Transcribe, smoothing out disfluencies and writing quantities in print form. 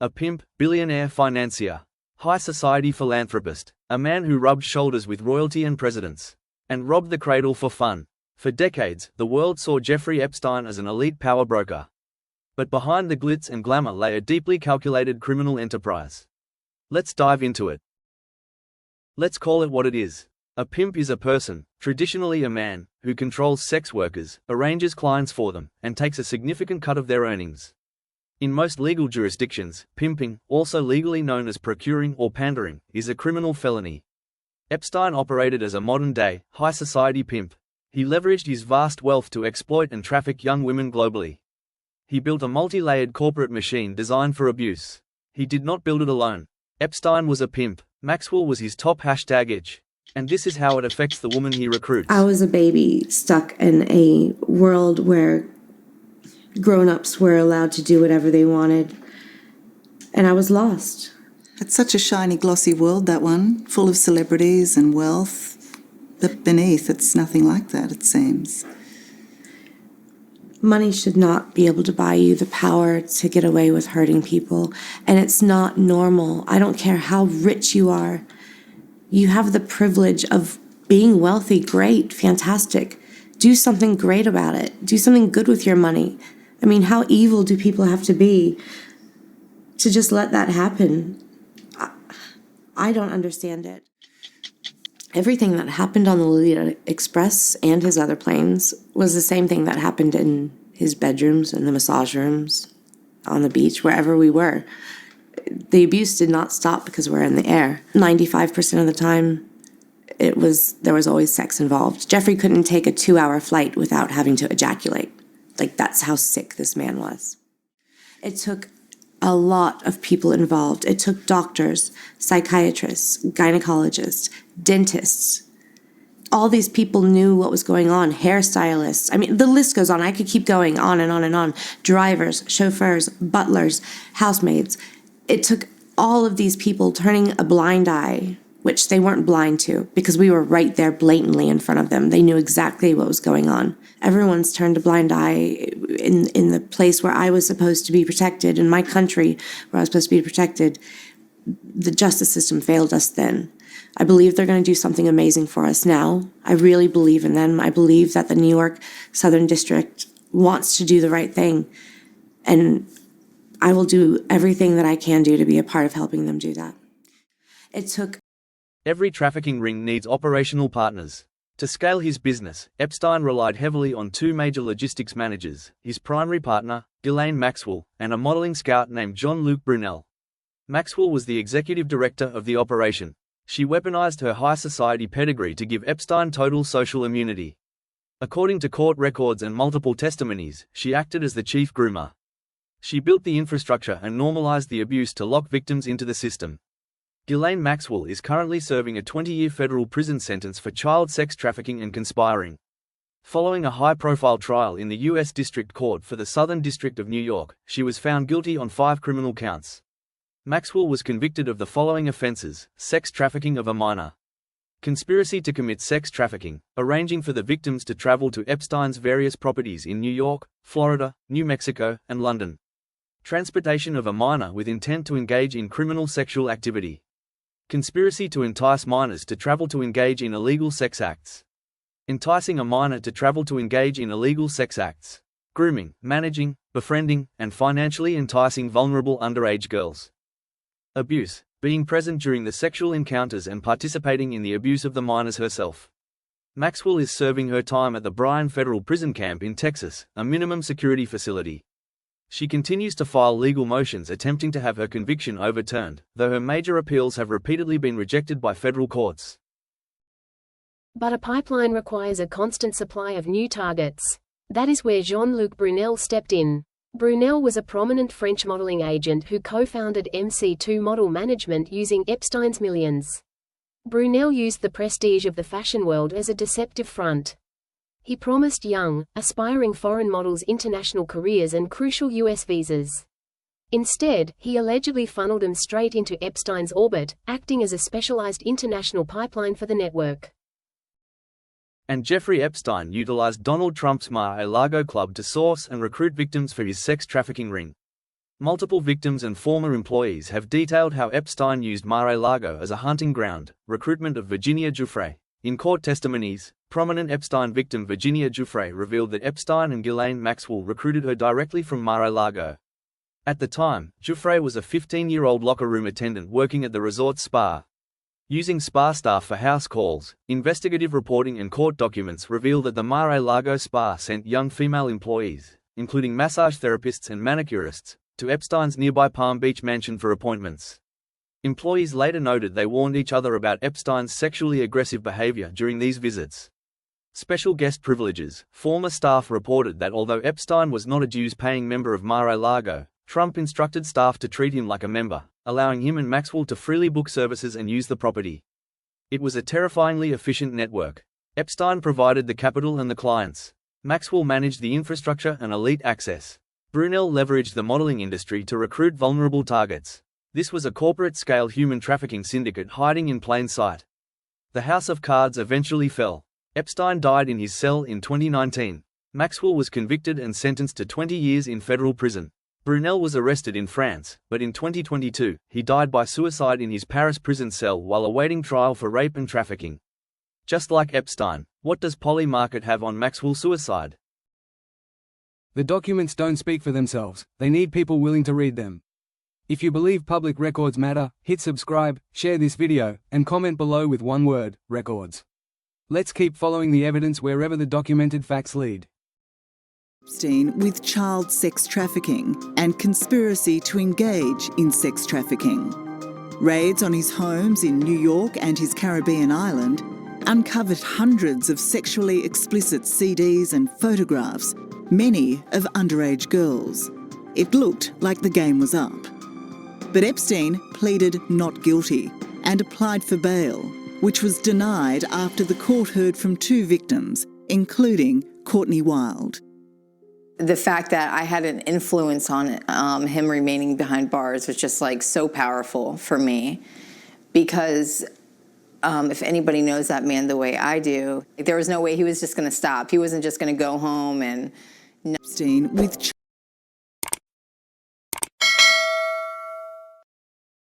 A pimp, billionaire financier, high society philanthropist, a man who rubbed shoulders with royalty and presidents, and robbed the cradle for fun. For decades, the world saw Jeffrey Epstein as an elite power broker. But behind the glitz and glamour lay a deeply calculated criminal enterprise. Let's dive into it. Let's call it what it is. A pimp is a person, traditionally a man, who controls sex workers, arranges clients for them, and takes a significant cut of their earnings. In most legal jurisdictions, pimping, also legally known as procuring or pandering, is a criminal felony. Epstein operated as a modern-day, high-society pimp. He leveraged his vast wealth to exploit and traffic young women globally. He built a multi-layered corporate machine designed for abuse. He did not build it alone. Epstein was a pimp. Maxwell was his top #edge. And this is how it affects the woman he recruits. I was a baby stuck in a world where grown-ups were allowed to do whatever they wanted, and I was lost. It's such a shiny, glossy world, that one, full of celebrities and wealth. But beneath, it's nothing like that, it seems. Money should not be able to buy you the power to get away with hurting people, and it's not normal. I don't care how rich you are. You have the privilege of being wealthy. Great, fantastic. Do something great about it. Do something good with your money. I mean, how evil do people have to be to just let that happen? I don't understand it. Everything that happened on the Lolita Express and his other planes was the same thing that happened in his bedrooms, in the massage rooms, on the beach, wherever we were. The abuse did not stop because we're in the air. 95% of the time, there was always sex involved. Jeffrey couldn't take a 2-hour flight without having to ejaculate. Like, that's how sick this man was. It took a lot of people involved. It took doctors, psychiatrists, gynecologists, dentists. All these people knew what was going on, hairstylists. I mean, the list goes on. I could keep going on and on and on. Drivers, chauffeurs, butlers, housemaids. It took all of these people turning a blind eye, which they weren't blind to because we were right there blatantly in front of them. They knew exactly what was going on. Everyone's turned a blind eye in the place where I was supposed to be protected, in my country where I was supposed to be protected. The justice system failed us then. I believe they're going to do something amazing for us now. I really believe in them. I believe that the New York Southern District wants to do the right thing. And I will do everything that I can do to be a part of helping them do that. It took... Every trafficking ring needs operational partners. To scale his business, Epstein relied heavily on 2 major logistics managers, his primary partner, Ghislaine Maxwell, and a modeling scout named Jean-Luc Brunel. Maxwell was the executive director of the operation. She weaponized her high society pedigree to give Epstein total social immunity. According to court records and multiple testimonies, she acted as the chief groomer. She built the infrastructure and normalized the abuse to lock victims into the system. Ghislaine Maxwell is currently serving a 20-year federal prison sentence for child sex trafficking and conspiring. Following a high-profile trial in the U.S. District Court for the Southern District of New York, she was found guilty on 5 criminal counts. Maxwell was convicted of the following offenses: sex trafficking of a minor, conspiracy to commit sex trafficking, arranging for the victims to travel to Epstein's various properties in New York, Florida, New Mexico, and London, transportation of a minor with intent to engage in criminal sexual activity, conspiracy to entice minors to travel to engage in illegal sex acts, enticing a minor to travel to engage in illegal sex acts, grooming, managing, befriending, and financially enticing vulnerable underage girls. Abuse, being present during the sexual encounters and participating in the abuse of the minors herself. Maxwell is serving her time at the Bryan Federal Prison Camp in Texas, a minimum security facility. She continues to file legal motions attempting to have her conviction overturned, though her major appeals have repeatedly been rejected by federal courts. But a pipeline requires a constant supply of new targets. That is where Jean-Luc Brunel stepped in. Brunel was a prominent French modeling agent who co-founded MC2 Model Management using Epstein's millions. Brunel used the prestige of the fashion world as a deceptive front. He promised young, aspiring foreign models international careers and crucial U.S. visas. Instead, he allegedly funneled them straight into Epstein's orbit, acting as a specialized international pipeline for the network. And Jeffrey Epstein utilized Donald Trump's Mar-a-Lago club to source and recruit victims for his sex trafficking ring. Multiple victims and former employees have detailed how Epstein used Mar-a-Lago as a hunting ground. Recruitment of Virginia Giuffre. In court testimonies, prominent Epstein victim Virginia Giuffre revealed that Epstein and Ghislaine Maxwell recruited her directly from Mar-a-Lago. At the time, Giuffre was a 15-year-old locker room attendant working at the resort's spa. Using spa staff for house calls, investigative reporting and court documents reveal that the Mar-a-Lago spa sent young female employees, including massage therapists and manicurists, to Epstein's nearby Palm Beach mansion for appointments. Employees later noted they warned each other about Epstein's sexually aggressive behavior during these visits. Special guest privileges. Former staff reported that although Epstein was not a dues-paying member of Mar-a-Lago, Trump instructed staff to treat him like a member, allowing him and Maxwell to freely book services and use the property. It was a terrifyingly efficient network. Epstein provided the capital and the clients. Maxwell managed the infrastructure and elite access. Brunel leveraged the modeling industry to recruit vulnerable targets. This was a corporate-scale human trafficking syndicate hiding in plain sight. The house of cards eventually fell. Epstein died in his cell in 2019. Maxwell was convicted and sentenced to 20 years in federal prison. Brunel was arrested in France, but in 2022, he died by suicide in his Paris prison cell while awaiting trial for rape and trafficking. Just like Epstein, what does Polly Market have on Maxwell's suicide? The documents don't speak for themselves, they need people willing to read them. If you believe public records matter, hit subscribe, share this video, and comment below with one word: records. Let's keep following the evidence wherever the documented facts lead. Epstein with child sex trafficking and conspiracy to engage in sex trafficking. Raids on his homes in New York and his Caribbean island uncovered hundreds of sexually explicit CDs and photographs, many of underage girls. It looked like the game was up. But Epstein pleaded not guilty and applied for bail, which was denied after the court heard from 2 victims, including Courtney Wild. The fact that I had an influence on him remaining behind bars was just like so powerful for me, because if anybody knows that man the way I do, there was no way he was just going to stop. He wasn't just going to go home and... Epstein with